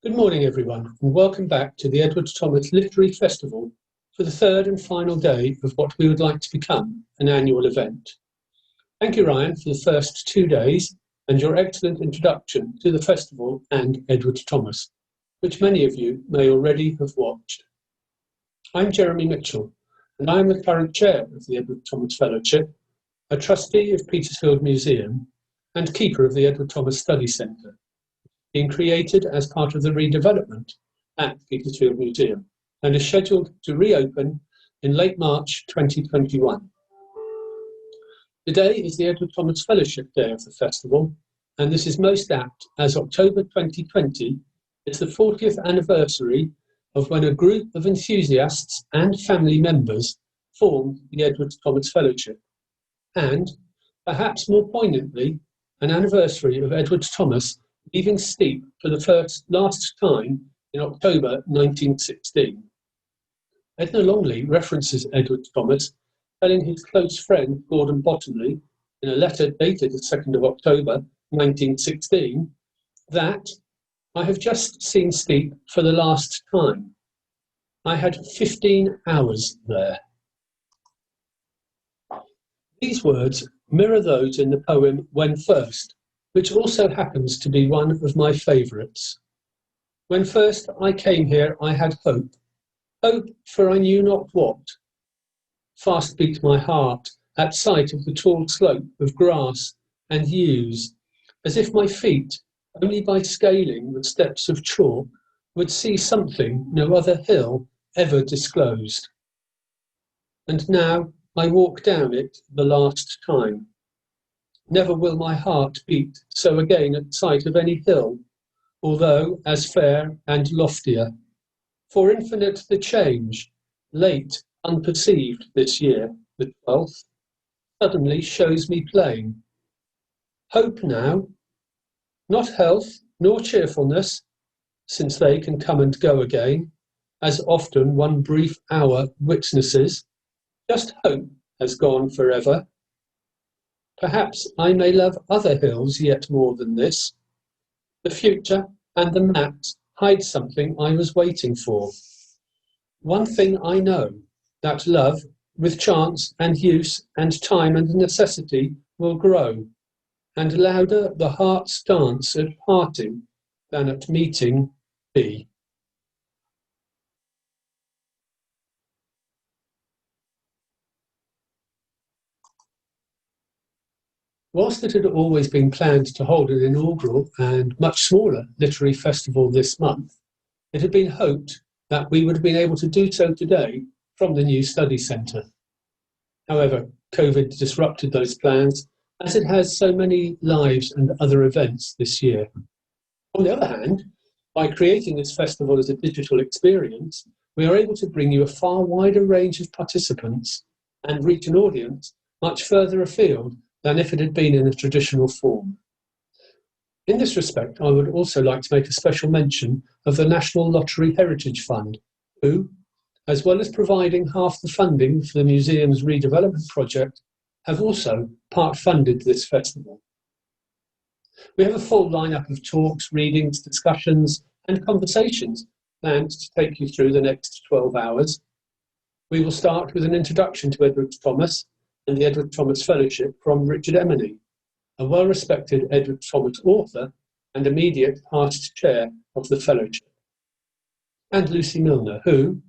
Good morning, everyone, and welcome back to the Edward Thomas Literary Festival for the third and final day of what we would like to become an annual event. Thank you, Ryan, for the first 2 days and your excellent introduction to the festival and Edward Thomas, which many of you may already have watched. I'm Jeremy Mitchell, and I am the current chair of the Edward Thomas Fellowship, a trustee of Petersfield Museum, and keeper of the Edward Thomas Study Centre, being created as part of the redevelopment at Petersfield Museum and is scheduled to reopen in late March 2021. Today is the Edward Thomas Fellowship Day of the festival, and this is most apt as October 2020 is the 40th anniversary of when a group of enthusiasts and family members formed the Edward Thomas Fellowship, and, perhaps more poignantly, an anniversary of Edward Thomas leaving Steep for the last time in October 1916. Edna Longley references Edward Thomas, telling his close friend Gordon Bottomley in a letter dated the 2nd of October 1916 that, "I have just seen Steep for the last time. I had 15 hours there." These words mirror those in the poem When First, which also happens to be one of my favourites. When first I came here, I had hope for I knew not what. Fast beat my heart at sight of the tall slope of grass and yews, as if my feet, only by scaling the steps of chalk, would see something no other hill ever disclosed. And now I walk down it the last time. Never will my heart beat so again at sight of any hill, although as fair and loftier. For infinite the change, late unperceived this year, the 12th, suddenly shows me plain. Hope now, not health nor cheerfulness, since they can come and go again, as often one brief hour witnesses, just hope has gone forever. Perhaps I may love other hills yet more than this. The future and the maps hide something I was waiting for. One thing I know, that love, with chance and use and time and necessity, will grow, and louder the heart's dance at parting than at meeting be. Whilst it had always been planned to hold an inaugural and much smaller literary festival this month, it had been hoped that we would have been able to do so today from the new study centre. However, COVID disrupted those plans, as it has so many lives and other events this year. On the other hand, by creating this festival as a digital experience, we are able to bring you a far wider range of participants and reach an audience much further afield than if it had been in a traditional form. In this respect, I would also like to make a special mention of the National Lottery Heritage Fund, who, as well as providing half the funding for the museum's redevelopment project, have also part-funded this festival. We have a full lineup of talks, readings, discussions, and conversations planned to take you through the next 12 hours. We will start with an introduction to Edward Thomas and the Edward Thomas Fellowship from Richard Emeny, a well-respected Edward Thomas author and immediate past chair of the Fellowship, and Lucy Milner, who,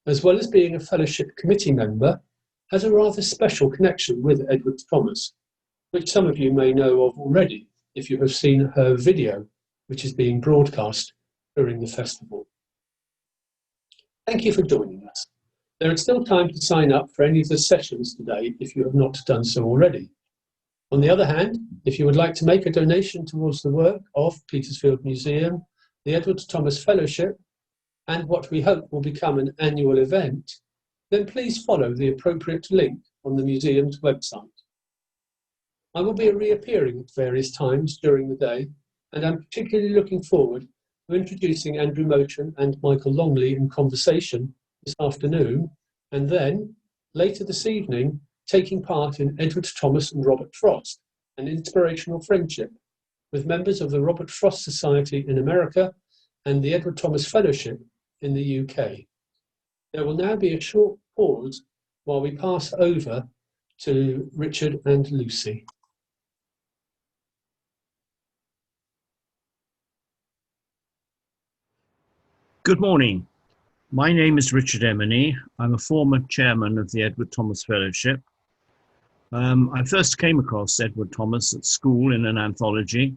as well as being a Fellowship committee member, has a rather special connection with Edward Thomas, which some of you may know of already if you have seen her video, which is being broadcast during the festival. Thank you for joining us. There is still time to sign up for any of the sessions today if you have not done so already. On the other hand, if you would like to make a donation towards the work of Petersfield Museum, the Edward Thomas Fellowship, and what we hope will become an annual event, then please follow the appropriate link on the museum's website. I will be reappearing at various times during the day, and I'm particularly looking forward to introducing Andrew Motion and Michael Longley in conversation this afternoon, and then, later this evening, taking part in Edward Thomas and Robert Frost, an inspirational friendship with members of the Robert Frost Society in America and the Edward Thomas Fellowship in the UK. There will now be a short pause while we pass over to Richard and Lucy. Good morning. My name is Richard Emeny. I'm a former chairman of the Edward Thomas Fellowship. I first came across Edward Thomas at school in an anthology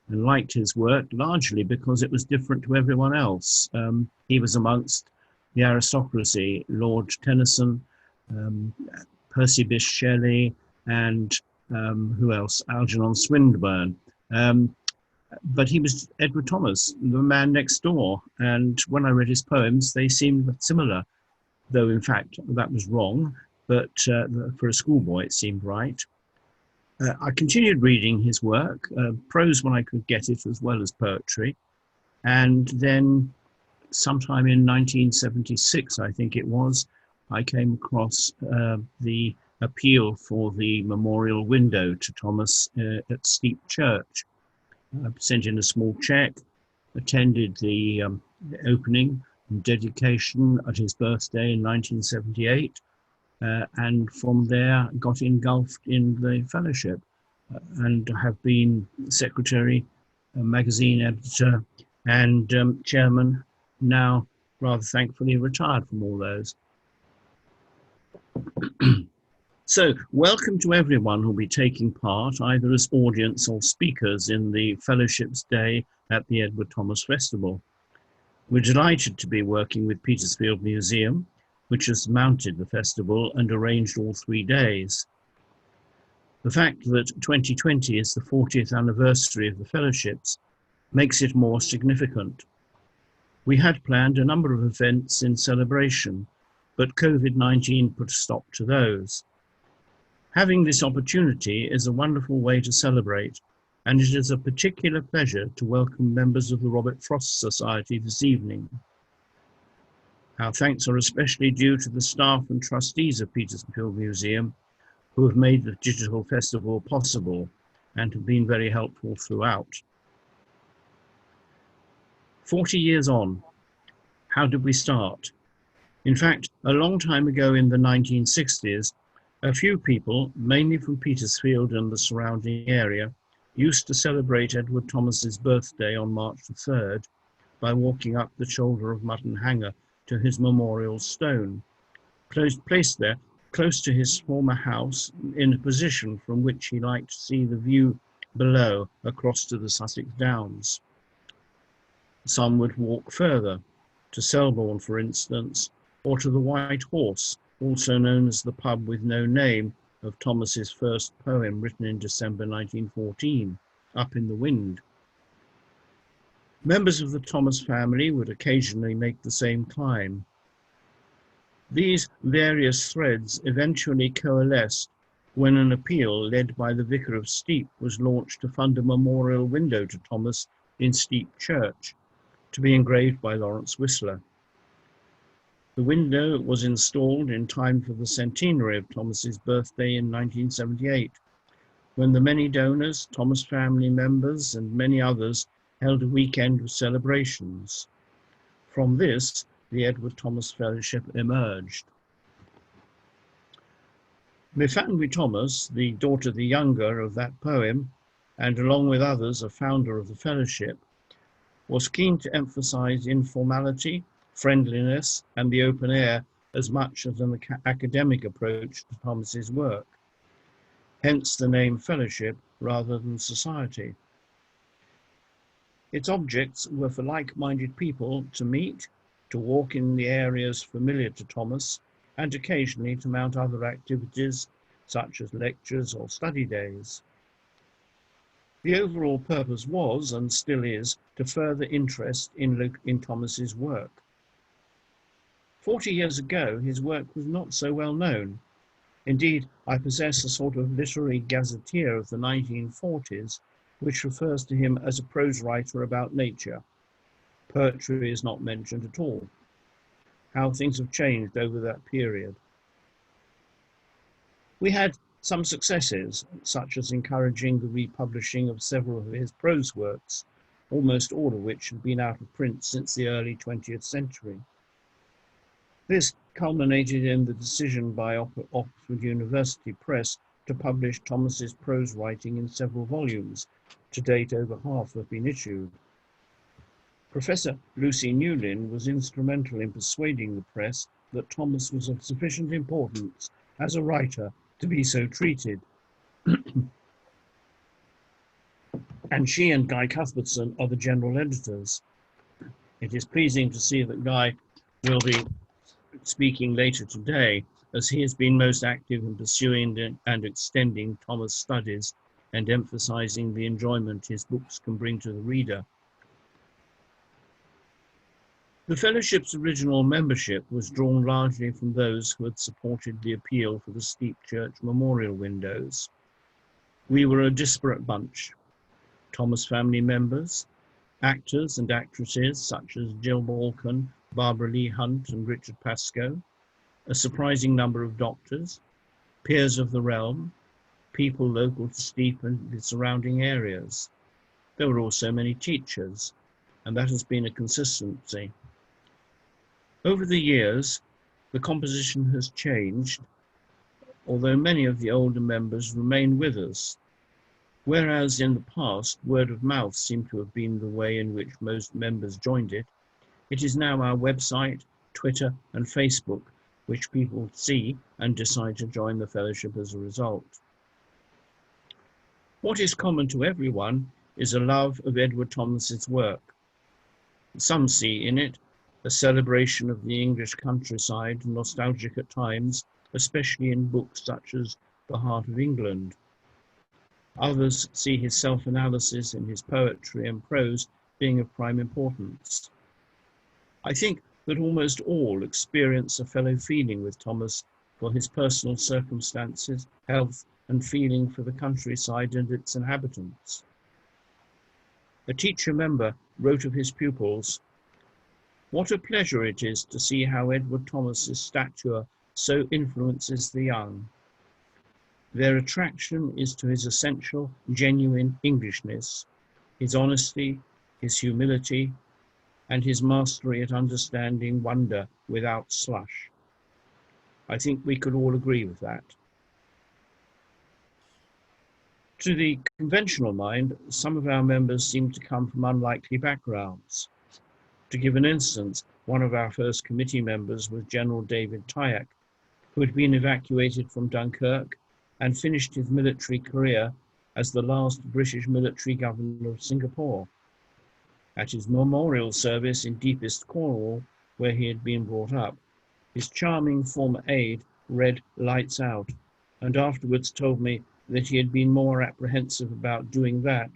and liked his work largely because it was different to everyone else. He was amongst the aristocracy, Lord Tennyson, Percy Bysshe Shelley, and who else? Algernon Swinburne. But he was Edward Thomas, the man next door. And when I read his poems, they seemed similar, though in fact that was wrong. But for a schoolboy, it seemed right. I continued reading his work, prose when I could get it, as well as poetry. And then sometime in 1976, I think it was, I came across the appeal for the memorial window to Thomas at Steep Church. I sent in a small cheque, attended the opening and dedication at his birthday in 1978, and from there got engulfed in the fellowship and have been secretary, magazine editor, and chairman, now rather thankfully retired from all those. So, welcome to everyone who'll be taking part, either as audience or speakers, in the Fellowship's Day at the Edward Thomas Festival. We're delighted to be working with Petersfield Museum, which has mounted the festival and arranged all 3 days. The fact that 2020 is the 40th anniversary of the Fellowships makes it more significant. We had planned a number of events in celebration, but COVID-19 put a stop to those. Having this opportunity is a wonderful way to celebrate, and it is a particular pleasure to welcome members of the Robert Frost Society this evening. Our thanks are especially due to the staff and trustees of Petersfield Museum, who have made the digital festival possible and have been very helpful throughout. 40 years on, how did we start? In fact, a long time ago in the 1960s, a few people, mainly from Petersfield and the surrounding area, used to celebrate Edward Thomas's birthday on March the 3rd by walking up the shoulder of Mutton Hanger to his memorial stone, placed there close to his former house in a position from which he liked to see the view below across to the Sussex Downs. Some would walk further, to Selborne for instance, or to the White Horse, also known as the pub with no name of Thomas's first poem written in December 1914, Up in the Wind. Members of the Thomas family would occasionally make the same climb. These various threads eventually coalesced when an appeal led by the Vicar of Steep was launched to fund a memorial window to Thomas in Steep Church, to be engraved by Lawrence Whistler. The window was installed in time for the centenary of Thomas's birthday in 1978, when the many donors, Thomas family members, and many others held a weekend of celebrations. From this, the Edward Thomas Fellowship emerged. Miffanwy Thomas, the daughter the younger of that poem, and along with others a founder of the Fellowship, was keen to emphasize informality, friendliness, and the open air as much as an academic approach to Thomas's work. Hence the name Fellowship rather than Society. Its objects were for like-minded people to meet, to walk in the areas familiar to Thomas, and occasionally to mount other activities such as lectures or study days. The overall purpose was, and still is, to further interest in Thomas's work. 40 years ago, his work was not so well known. Indeed, I possess a sort of literary gazetteer of the 1940s, which refers to him as a prose writer about nature. Poetry is not mentioned at all. How things have changed over that period. We had some successes, such as encouraging the republishing of several of his prose works, almost all of which had been out of print since the early 20th century. This culminated in the decision by Oxford University Press to publish Thomas's prose writing in several volumes. To date, over half have been issued. Professor Lucy Newlyn was instrumental in persuading the press that Thomas was of sufficient importance as a writer to be so treated. And she and Guy Cuthbertson are the general editors. It is pleasing to see that Guy will be speaking later today, as he has been most active in pursuing and extending Thomas' studies and emphasizing the enjoyment his books can bring to the reader. The Fellowship's original membership was drawn largely from those who had supported the appeal for the steep church memorial windows. We were a disparate bunch. Thomas family members, actors and actresses such as Jill Balkan, Barbara Lee Hunt and Richard Pascoe, a surprising number of doctors, peers of the realm, people local to Steep and the surrounding areas. There were also many teachers, and that has been a consistency. Over the years, the composition has changed, although many of the older members remain with us. Whereas in the past, word of mouth seemed to have been the way in which most members joined it, it is now our website, Twitter, and Facebook, which people see and decide to join the fellowship as a result. What is common to everyone is a love of Edward Thomas's work. Some see in it a celebration of the English countryside, nostalgic at times, especially in books such as The Heart of England. Others see his self-analysis in his poetry and prose being of prime importance. I think that almost all experience a fellow feeling with Thomas for his personal circumstances, health, and feeling for the countryside and its inhabitants. A teacher member wrote of his pupils, "What a pleasure it is to see how Edward Thomas's stature so influences the young. Their attraction is to his essential, genuine Englishness, his honesty, his humility, and his mastery at understanding wonder without slush." I think we could all agree with that. To the conventional mind, some of our members seem to come from unlikely backgrounds. To give an instance, one of our first committee members was General David Tyack, who had been evacuated from Dunkirk and finished his military career as the last British military governor of Singapore. At his memorial service in deepest Cornwall, where he had been brought up, his charming former aide read "Lights Out," and afterwards told me that he had been more apprehensive about doing that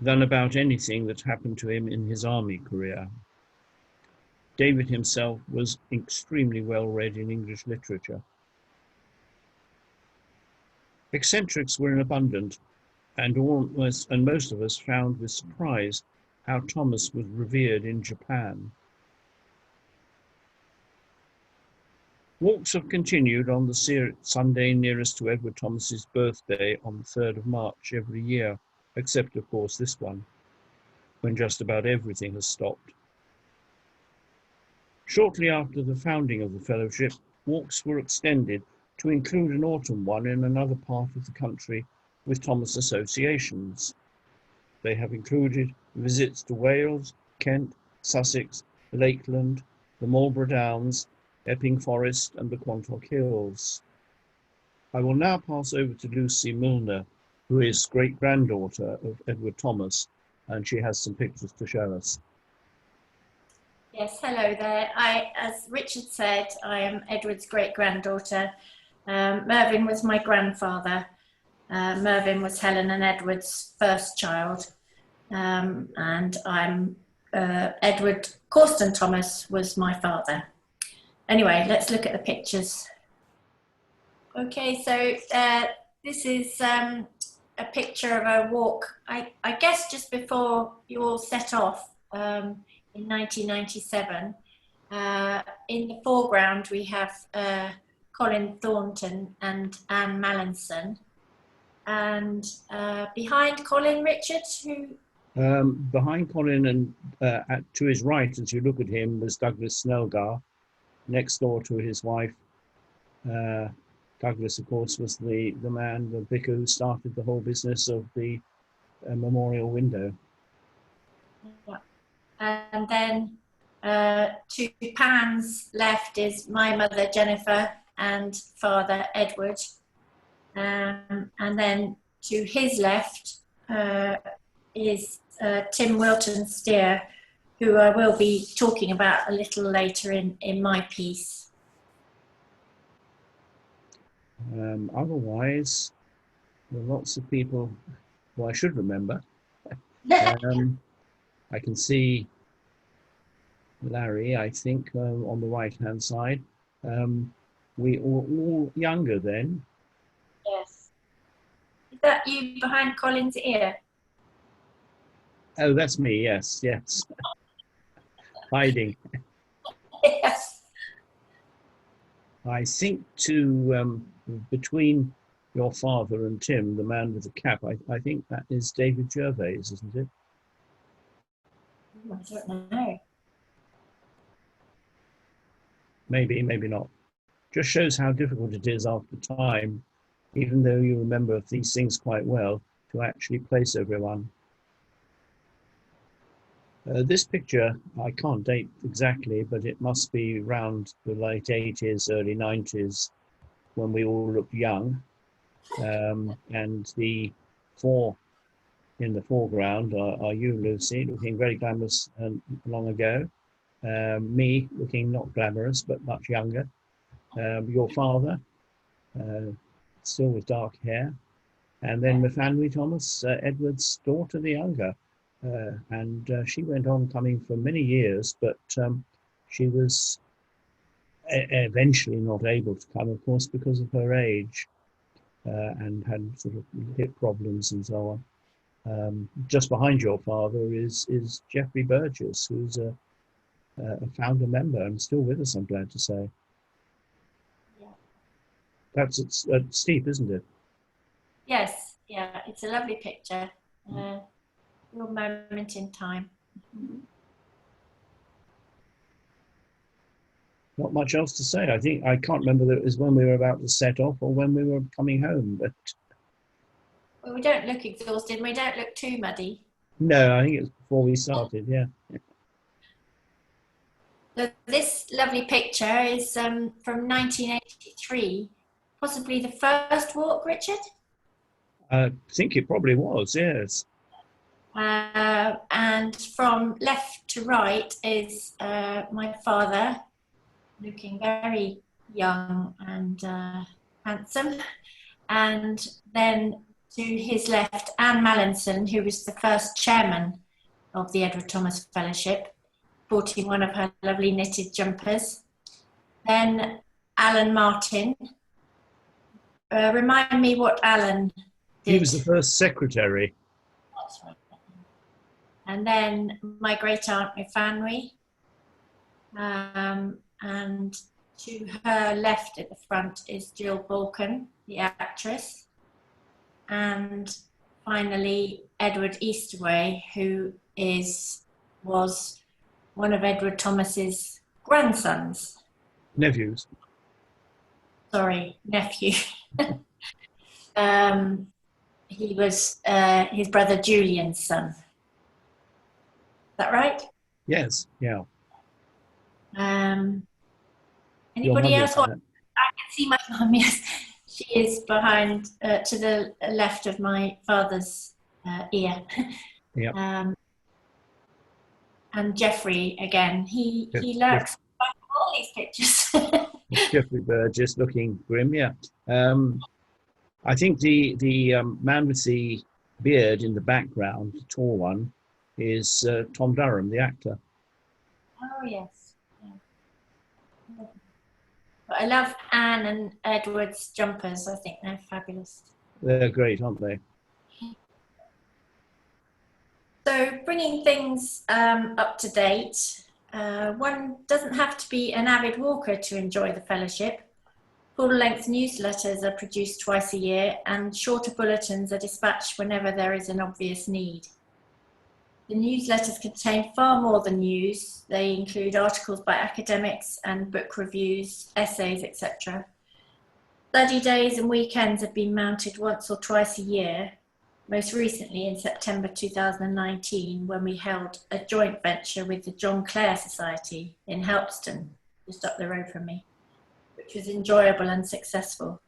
than about anything that happened to him in his army career. David himself was extremely well read in English literature. Eccentrics were in abundance, and most of us found with surprise how Thomas was revered in Japan. Walks have continued on the Sunday nearest to Edward Thomas's birthday on the 3rd of March every year, except of course this one, when just about everything has stopped. Shortly after the founding of the fellowship, walks were extended to include an autumn one in another part of the country with Thomas associations. They have included visits to Wales, Kent, Sussex, Lakeland, the Marlborough Downs, Epping Forest and the Quantock Hills. I will now pass over to Lucy Milner, who is great-granddaughter of Edward Thomas, and she has some pictures to show us. Yes, hello there. As Richard said, I am Edward's great-granddaughter. Mervyn was my grandfather. Mervyn was Helen and Edward's first child. And I'm Edward Causton Thomas was my father. Anyway, let's look at the pictures. Okay, so this is a picture of a walk, I guess just before you all set off in 1997. In the foreground, we have Colin Thornton and Anne Mallinson. And behind Colin, Richard, who Behind Colin and to his right, as you look at him, was Douglas Snellgar, next door to his wife. Douglas, of course, was the man, the vicar who started the whole business of the memorial window. Yeah. And then to Pan's left is my mother, Jennifer, and father, Edward. And then to his left is Tim Wilton Steer, who I will be talking about a little later in my piece. Otherwise, there are lots of people who I should remember. I can see Larry, I think, on the right-hand side. We were all younger then. Yes. Is that you behind Colin's ear? Oh, that's me, yes, yes. Hiding. Yes. I think between your father and Tim, the man with the cap, I think that is David Gervais, isn't it? I don't know. Maybe, maybe not. Just shows how difficult it is after time, even though you remember these things quite well, to actually place everyone. This picture, I can't date exactly, but it must be around the late 80s, early 90s, when we all looked young. And the four in the foreground are you, Lucy, looking very glamorous long ago. Me, looking not glamorous, but much younger. Your father, still with dark hair. And then Myfanwy Thomas, Edward's daughter, the younger. And she went on coming for many years, but she was eventually not able to come, of course, because of her age, and had sort of hip problems and so on. Just behind your father is Geoffrey Burgess, who's a founder member and still with us, I'm glad to say. Yeah. That's steep, isn't it? Yes, yeah, it's a lovely picture. Real moment in time. Not much else to say. I think I can't remember that it was when we were about to set off or when we were coming home. But well, we don't look exhausted. And we don't look too muddy. No, I think it was before we started. Yeah. So this lovely picture is from 1983, possibly the first walk, Richard. I think it probably was. Yes. And from left to right is my father, looking very young and handsome. And then to his left, Anne Mallinson, who was the first chairman of the Edward Thomas Fellowship, sporting one of her lovely knitted jumpers. Then Alan Martin. Remind me what Alan did. He was the first secretary. That's right. And then my great-aunt Myfanwy. And to her left at the front is Jill Balkan, the actress. And finally, Edward Eastaway, who was one of Edward Thomas's grandsons. Nephews. Sorry, nephew. He was his brother Julian's son. Is that right? Yes, yeah. Anybody else? I can see my mum, yes. She is behind, to the left of my father's ear. Yep. And Geoffrey, again, he lurks behind all these pictures. Geoffrey Burgess looking grim, yeah. I think the man with the beard in the background, the tall one, is Tom Durham, the actor. Oh, yes. Yeah. But I love Anne and Edward's jumpers. I think they're fabulous. They're great, aren't they? So bringing things up to date, one doesn't have to be an avid walker to enjoy the fellowship. Full-length newsletters are produced twice a year and shorter bulletins are dispatched whenever there is an obvious need. The newsletters contain far more than news. They include articles by academics and book reviews, essays, etc. Study days and weekends have been mounted once or twice a year, most recently in September 2019, when we held a joint venture with the John Clare Society in Helpston, just up the road from me, which was enjoyable and successful.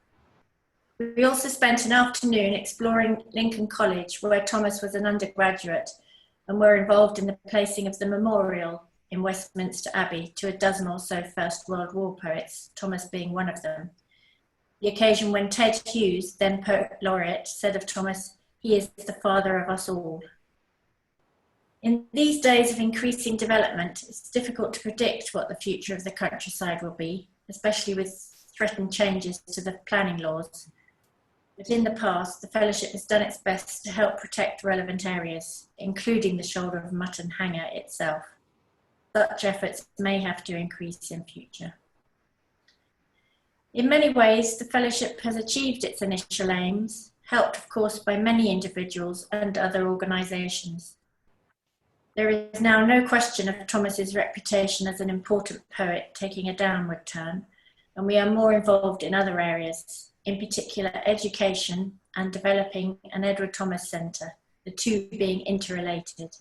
We also spent an afternoon exploring Lincoln College, where Thomas was an undergraduate, and were involved in the placing of the memorial in Westminster Abbey to a dozen or so First World War poets, Thomas being one of them. The occasion when Ted Hughes, then Poet Laureate, said of Thomas, "He is the father of us all." In these days of increasing development, it's difficult to predict what the future of the countryside will be, especially with threatened changes to the planning laws. But in the past, the Fellowship has done its best to help protect relevant areas, including the Shoulder of Mutton Hanger itself. Such efforts may have to increase in future. In many ways, the Fellowship has achieved its initial aims, helped of course by many individuals and other organisations. There is now no question of Thomas's reputation as an important poet taking a downward turn, and we are more involved in other areas, in particular education and developing an Edward Thomas Centre, the two being interrelated.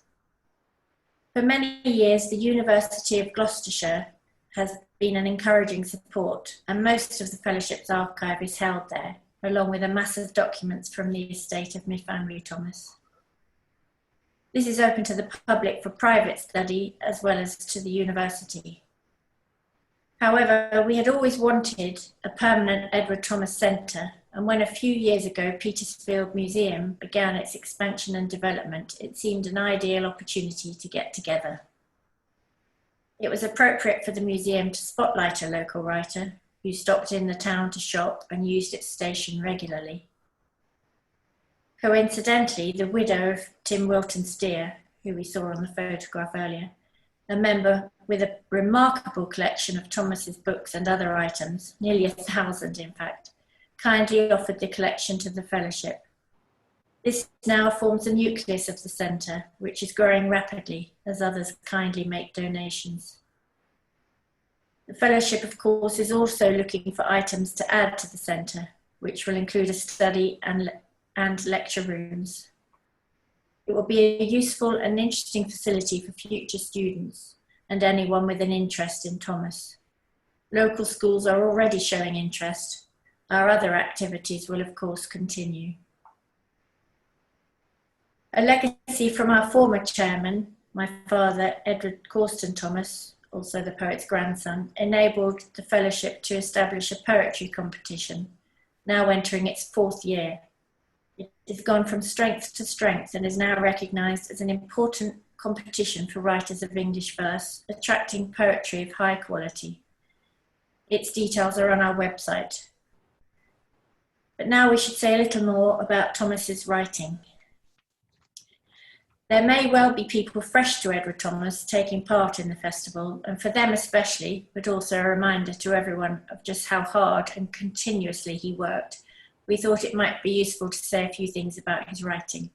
For many years, the University of Gloucestershire has been an encouraging support, and most of the Fellowship's archive is held there, along with a mass of documents from the estate of my family Thomas. This is open to the public for private study as well as to the university. However, we had always wanted a permanent Edward Thomas Centre, and when a few years ago Petersfield Museum began its expansion and development, it seemed an ideal opportunity to get together. It was appropriate for the museum to spotlight a local writer who stopped in the town to shop and used its station regularly. Coincidentally, the widow of Tim Wilton Steer, who we saw on the photograph earlier, a member with a remarkable collection of Thomas's books and other items, nearly 1,000 in fact, kindly offered the collection to the Fellowship. This now forms the nucleus of the centre, which is growing rapidly as others kindly make donations. The Fellowship, of course, is also looking for items to add to the centre, which will include a study and lecture rooms. It will be a useful and interesting facility for future students and anyone with an interest in Thomas. Local schools are already showing interest. Our other activities will, of course, continue. A legacy from our former chairman, my father, Edward Causton Thomas, also the poet's grandson, enabled the Fellowship to establish a poetry competition, now entering its 4th year. It has gone from strength to strength and is now recognised as an important competition for writers of English verse, attracting poetry of high quality. Its details are on our website. But now we should say a little more about Thomas's writing. There may well be people fresh to Edward Thomas taking part in the festival, and for them especially, but also a reminder to everyone of just how hard and continuously he worked, we thought it might be useful to say a few things about his writing.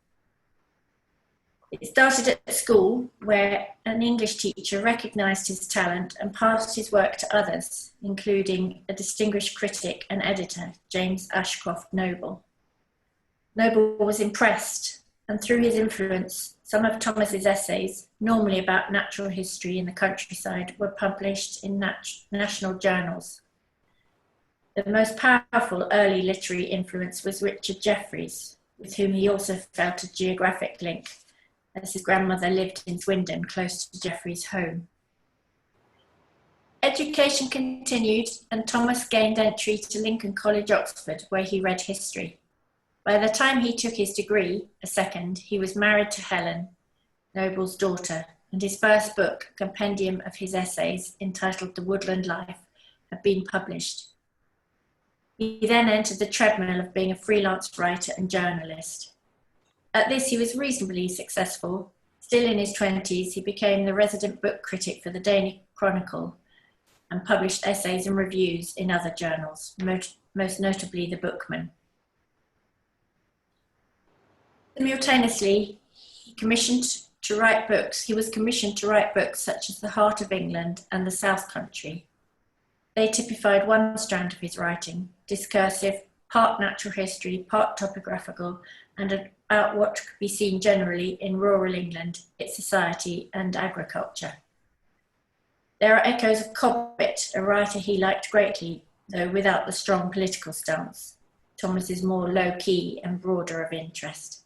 It started at school, where an English teacher recognised his talent and passed his work to others, including a distinguished critic and editor, James Ashcroft Noble. Noble was impressed, and through his influence, some of Thomas's essays, normally about natural history in the countryside, were published in national journals. The most powerful early literary influence was Richard Jefferies, with whom he also felt a geographic link, as his grandmother lived in Swindon, close to Jefferies' home. Education continued, and Thomas gained entry to Lincoln College, Oxford, where he read history. By the time he took his degree, a second, he was married to Helen, Noble's daughter, and his first book, a compendium of his essays, entitled The Woodland Life, had been published. He then entered the treadmill of being a freelance writer and journalist. At this, he was reasonably successful. Still in his 20s, he became the resident book critic for the Daily Chronicle and published essays and reviews in other journals, most notably The Bookman. Simultaneously, he commissioned to write books, he was commissioned to write books such as The Heart of England and The South Country. They typified one strand of his writing, discursive, part natural history, part topographical, and about what could be seen generally in rural England, its society and agriculture. There are echoes of Cobbett, a writer he liked greatly, though without the strong political stance. Thomas is more low-key and broader of interest.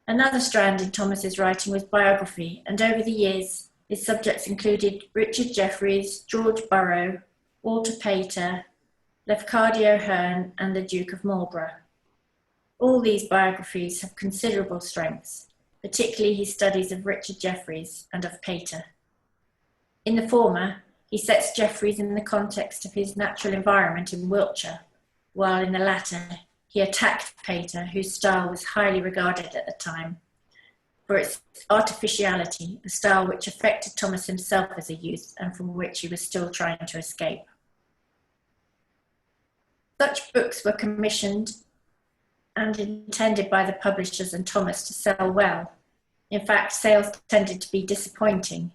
Another strand in Thomas's writing was biography, and over the years, his subjects included Richard Jefferies, George Borrow, Walter Pater, Lafcadio Hearn, and the Duke of Marlborough. All these biographies have considerable strengths, particularly his studies of Richard Jefferies and of Pater. In the former, he sets Jefferies in the context of his natural environment in Wiltshire, while in the latter, he attacked Pater, whose style was highly regarded at the time for its artificiality, a style which affected Thomas himself as a youth and from which he was still trying to escape. Such books were commissioned and intended by the publishers and Thomas to sell well. In fact, sales tended to be disappointing,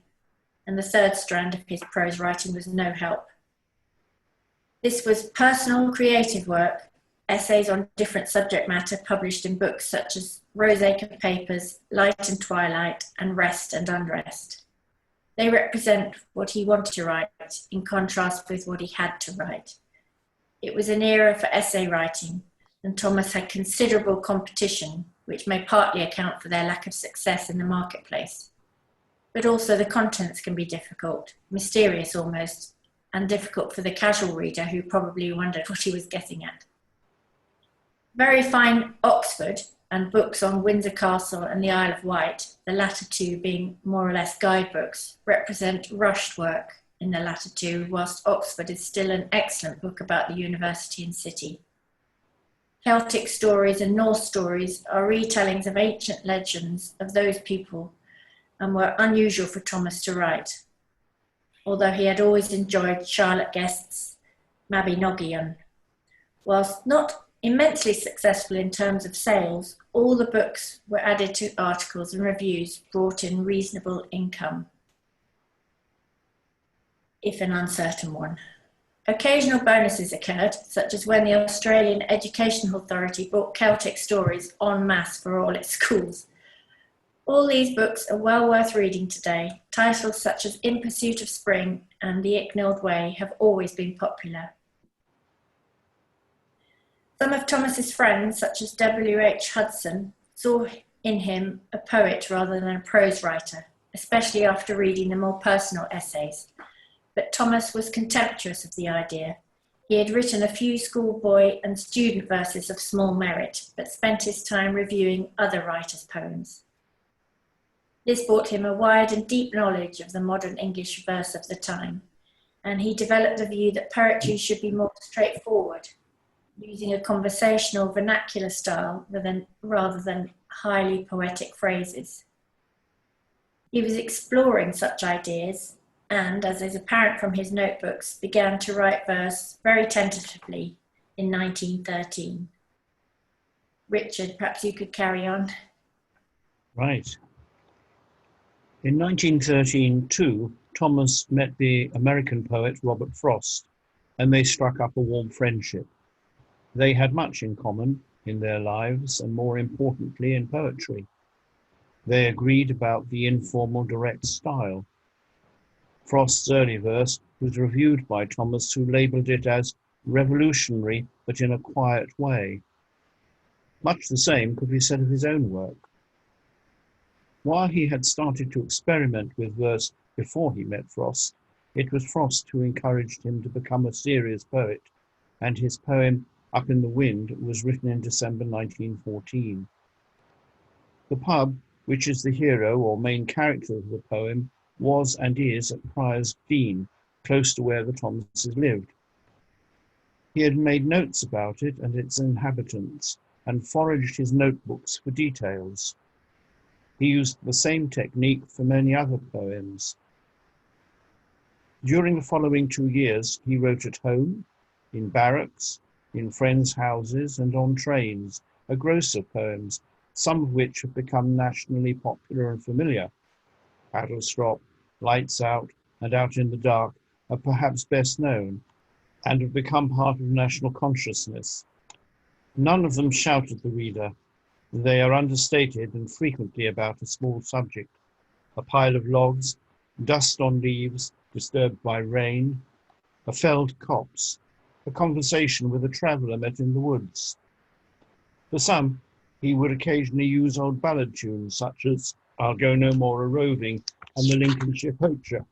and the third strand of his prose writing was no help. This was personal, creative work, essays on different subject matter published in books such as Roseacre Papers, Light and Twilight, and Rest and Unrest. They represent what he wanted to write in contrast with what he had to write. It was an era for essay writing, and Thomas had considerable competition, which may partly account for their lack of success in the marketplace. But also the contents can be difficult, mysterious almost, and difficult for the casual reader who probably wondered what he was getting at. Very fine Oxford and books on Windsor Castle and the Isle of Wight, the latter two being more or less guidebooks, represent rushed work in the latter two, whilst Oxford is still an excellent book about the university and city. Celtic stories and Norse stories are retellings of ancient legends of those people and were unusual for Thomas to write, although he had always enjoyed Charlotte Guest's Mabinogion. Whilst not immensely successful in terms of sales, all the books were added to articles and reviews, brought in reasonable income, if an uncertain one. Occasional bonuses occurred, such as when the Australian Education Authority bought Celtic stories en masse for all its schools. All these books are well worth reading today. Titles such as In Pursuit of Spring and The Icknield Way have always been popular. Some of Thomas's friends, such as W.H. Hudson, saw in him a poet rather than a prose writer, especially after reading the more personal essays. But Thomas was contemptuous of the idea. He had written a few schoolboy and student verses of small merit, but spent his time reviewing other writers' poems. This brought him a wide and deep knowledge of the modern English verse of the time, and he developed the view that poetry should be more straightforward, using a conversational vernacular style rather than highly poetic phrases. He was exploring such ideas and, as is apparent from his notebooks, began to write verse very tentatively in 1913. Richard, perhaps you could carry on. Right. In 1913, too, Thomas met the American poet Robert Frost, and they struck up a warm friendship. They had much in common in their lives, and more importantly, in poetry. They agreed about the informal, direct style. Frost's early verse was reviewed by Thomas, who labelled it as revolutionary, but in a quiet way. Much the same could be said of his own work. While he had started to experiment with verse before he met Frost, it was Frost who encouraged him to become a serious poet, and his poem Up in the Wind was written in December 1914. The pub, which is the hero or main character of the poem, was and is at Prior's Dean, close to where the Thomases lived. He had made notes about it and its inhabitants, and foraged his notebooks for details. He used the same technique for many other poems. During the following 2 years, he wrote at home, in barracks, in friends' houses, and on trains, a gross of poems, some of which have become nationally popular and familiar. Paddlestrop, Lights Out, and Out in the Dark are perhaps best known and have become part of national consciousness. None of them shout at the reader. They are understated and frequently about a small subject: a pile of logs, dust on leaves disturbed by rain, a felled copse, a conversation with a traveller met in the woods. For some, he would occasionally use old ballad tunes such as "I'll Go No More a-Roving" and "The Lincolnshire Poacher."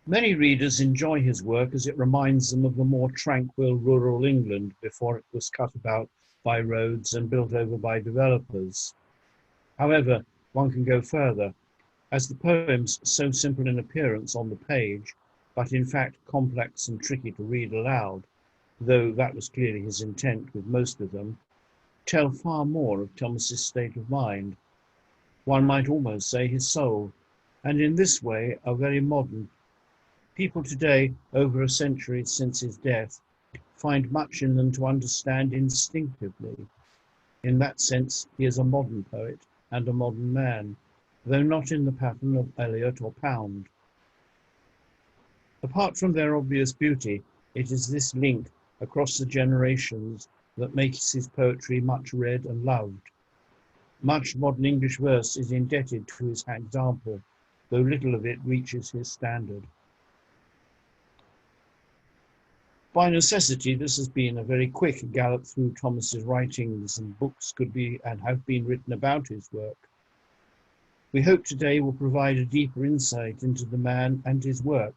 Many readers enjoy his work as it reminds them of the more tranquil rural England before it was cut about by roads and built over by developers. However, one can go further, as the poems, so simple in appearance on the page, but in fact complex and tricky to read aloud, though that was clearly his intent with most of them, tell far more of Thomas's state of mind. One might almost say his soul, and in this way are very modern. People today, over a century since his death, find much in them to understand instinctively. In that sense, he is a modern poet and a modern man, though not in the pattern of Eliot or Pound. Apart from their obvious beauty, it is this link across the generations that makes his poetry much read and loved. Much modern English verse is indebted to his example, though little of it reaches his standard. By necessity, this has been a very quick gallop through Thomas's writings, and books could be and have been written about his work. We hope today will provide a deeper insight into the man and his work,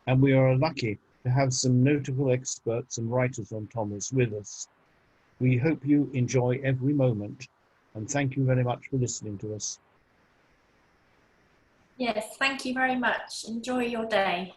and we are lucky to have some notable experts and writers on Thomas with us. We hope you enjoy every moment, and thank you very much for listening to us. Yes, thank you very much. Enjoy your day.